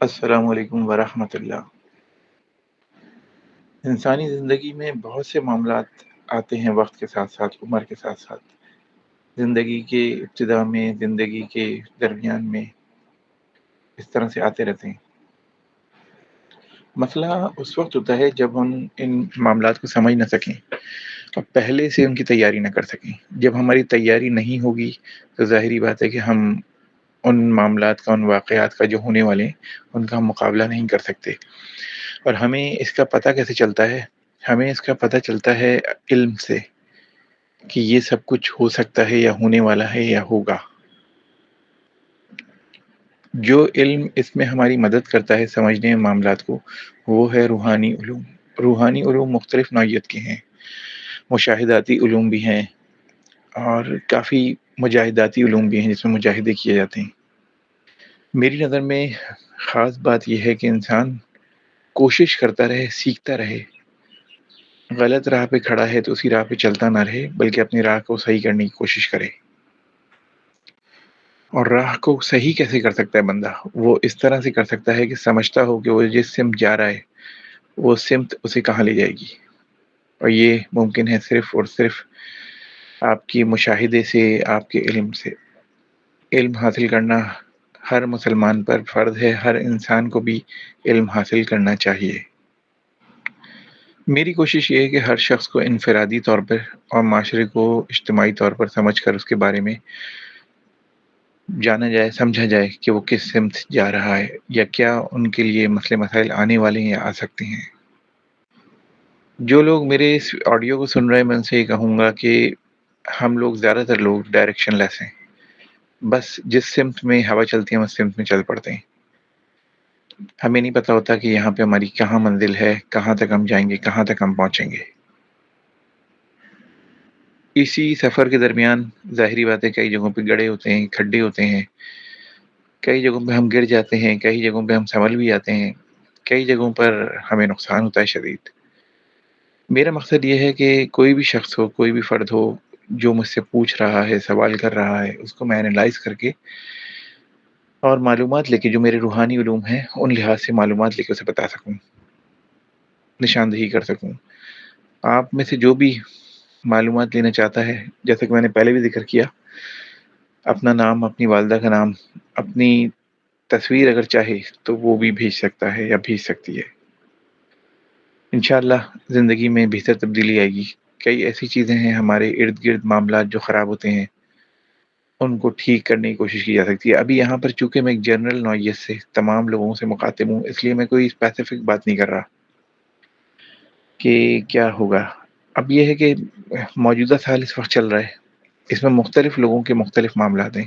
السلام علیکم ورحمۃ اللہ۔ انسانی زندگی میں بہت سے معاملات آتے ہیں وقت کے ساتھ ساتھ، عمر کے ساتھ ساتھ، زندگی کے ابتدا میں، زندگی کے درمیان میں، اس طرح سے آتے رہتے ہیں۔ مسئلہ اس وقت ہوتا ہے جب ہم ان معاملات کو سمجھ نہ سکیں اور پہلے سے ان کی تیاری نہ کر سکیں۔ جب ہماری تیاری نہیں ہوگی تو ظاہری بات ہے کہ ہم ان معاملات کا، ان واقعات کا جو ہونے والے ہیں ان کا ہم مقابلہ نہیں کر سکتے۔ اور ہمیں اس کا پتہ کیسے چلتا ہے؟ ہمیں اس کا پتہ چلتا ہے علم سے، کہ یہ سب کچھ ہو سکتا ہے یا ہونے والا ہے یا ہوگا۔ جو علم اس میں ہماری مدد کرتا ہے سمجھنے معاملات کو، وہ ہے روحانی علوم۔ روحانی علوم مختلف نوعیت کے ہیں، مشاہداتی علوم بھی ہیں اور کافی مجاہداتی علوم بھی ہیں جس میں مجاہدے کیے جاتے ہیں۔ میری نظر میں خاص بات یہ ہے کہ انسان کوشش کرتا رہے، سیکھتا رہے۔ غلط راہ پہ کھڑا ہے تو اسی راہ پہ چلتا نہ رہے، بلکہ اپنی راہ کو صحیح کرنے کی کوشش کرے۔ اور راہ کو صحیح کیسے کر سکتا ہے بندہ؟ وہ اس طرح سے کر سکتا ہے کہ سمجھتا ہو کہ وہ جس سمت جا رہا ہے وہ سمت اسے کہاں لے جائے گی، اور یہ ممکن ہے صرف اور صرف آپ کی مشاہدے سے، آپ کے علم سے۔ علم حاصل کرنا ہر مسلمان پر فرض ہے، ہر انسان کو بھی علم حاصل کرنا چاہیے۔ میری کوشش یہ ہے کہ ہر شخص کو انفرادی طور پر اور معاشرے کو اجتماعی طور پر سمجھ کر اس کے بارے میں جانا جائے، سمجھا جائے کہ وہ کس سمت جا رہا ہے، یا کیا ان کے لیے مسئلے مسائل آنے والے ہیں یا آ سکتے ہیں۔ جو لوگ میرے اس آڈیو کو سن رہے ہیں، میں ان سے یہ کہوں گا کہ ہم لوگ، زیادہ تر لوگ ڈائریکشن لیس ہیں، بس جس سمت میں ہوا چلتی ہے ہم اس سمت میں چل پڑتے ہیں۔ ہمیں نہیں پتہ ہوتا کہ یہاں پہ ہماری کہاں منزل ہے، کہاں تک ہم جائیں گے، کہاں تک ہم پہنچیں گے۔ اسی سفر کے درمیان ظاہری بات ہے کئی جگہوں پہ گڑھے ہوتے ہیں، کھڈے ہوتے ہیں، کئی جگہوں پہ ہم گر جاتے ہیں، کئی جگہوں پہ ہم سنبھل بھی جاتے ہیں، کئی جگہوں پر ہمیں نقصان ہوتا ہے شدید۔ میرا مقصد یہ ہے کہ کوئی بھی شخص ہو، کوئی بھی فرد ہو جو مجھ سے پوچھ رہا ہے، سوال کر رہا ہے، اس کو میں اینالائز کر کے اور معلومات لے کے، جو میرے روحانی علوم ہیں ان لحاظ سے معلومات لے کے اسے بتا سکوں، نشاندہی کر سکوں۔ آپ میں سے جو بھی معلومات لینا چاہتا ہے، جیسا کہ میں نے پہلے بھی ذکر کیا، اپنا نام، اپنی والدہ کا نام، اپنی تصویر اگر چاہے تو وہ بھی بھیج سکتا ہے یا بھیج سکتی ہے۔ انشاءاللہ زندگی میں بہتر تبدیلی آئے گی۔ کئی ایسی چیزیں ہیں ہمارے ارد گرد، معاملات جو خراب ہوتے ہیں ان کو ٹھیک کرنے کی کوشش کی جا سکتی ہے۔ ابھی یہاں پر چونکہ میں ایک جنرل نوعیت سے تمام لوگوں سے مخاطب ہوں، اس لیے میں کوئی اسپیسیفک بات نہیں کر رہا کہ کیا ہوگا۔ اب یہ ہے کہ موجودہ سال اس وقت چل رہا ہے، اس میں مختلف لوگوں کے مختلف معاملات ہیں۔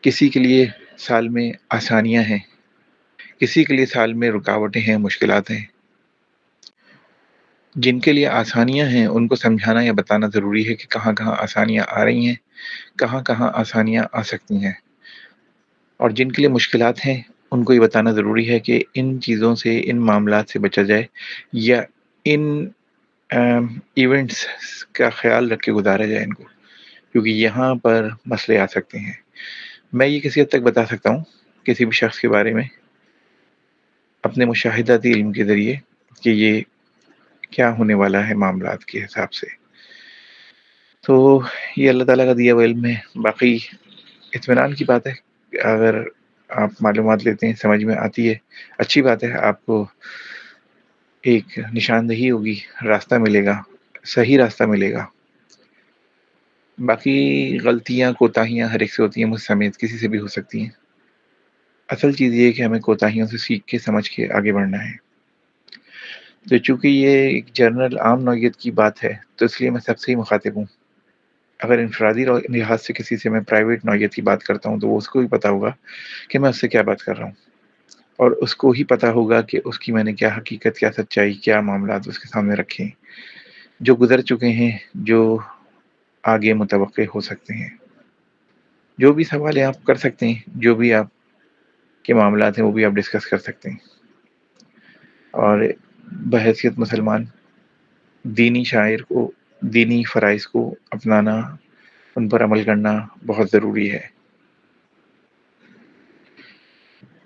کسی کے لیے سال میں آسانیاں ہیں، کسی کے لیے سال میں رکاوٹیں ہیں، مشکلات ہیں۔ جن کے لیے آسانیاں ہیں ان کو سمجھانا یا بتانا ضروری ہے کہ کہاں کہاں آسانیاں آ رہی ہیں، کہاں کہاں آسانیاں آ سکتی ہیں۔ اور جن کے لیے مشکلات ہیں ان کو یہ بتانا ضروری ہے کہ ان چیزوں سے، ان معاملات سے بچا جائے، یا ان ایونٹس کا خیال رکھ کے گزارا جائے ان کو، کیونکہ یہاں پر مسئلے آ سکتے ہیں۔ میں یہ کسی حد تک بتا سکتا ہوں کسی بھی شخص کے بارے میں اپنے مشاہداتی علم کے ذریعے کہ یہ کیا ہونے والا ہے معاملات کے حساب سے۔ تو یہ اللہ تعالیٰ کا دیا ہوا علم ہے۔ باقی اطمینان کی بات ہے، اگر آپ معلومات لیتے ہیں، سمجھ میں آتی ہے، اچھی بات ہے، آپ کو ایک نشاندہی ہوگی، راستہ ملے گا، صحیح راستہ ملے گا۔ باقی غلطیاں، کوتاہیاں ہر ایک سے ہوتی ہیں، مجھ سمیت کسی سے بھی ہو سکتی ہیں۔ اصل چیز یہ ہے کہ ہمیں کوتاہیوں سے سیکھ کے، سمجھ کے آگے بڑھنا ہے۔ تو چونکہ یہ ایک جنرل عام نوعیت کی بات ہے تو اس لیے میں سب سے ہی مخاطب ہوں۔ اگر انفرادی لحاظ سے کسی سے میں پرائیویٹ نوعیت کی بات کرتا ہوں تو وہ اس کو بھی پتا ہوگا کہ میں اس سے کیا بات کر رہا ہوں، اور اس کو ہی پتا ہوگا کہ اس کی میں نے کیا حقیقت، کیا سچائی، کیا معاملات اس کے سامنے رکھے ہیں، جو گزر چکے ہیں، جو آگے متوقع ہو سکتے ہیں۔ جو بھی سوال آپ کر سکتے ہیں، جو بھی آپ کے معاملات ہیں وہ بھی آپ ڈسکس کر سکتے ہیں۔ اور بحیثیت مسلمان، دینی شاعر کو، دینی فرائض کو اپنانا، ان پر عمل کرنا بہت ضروری ہے۔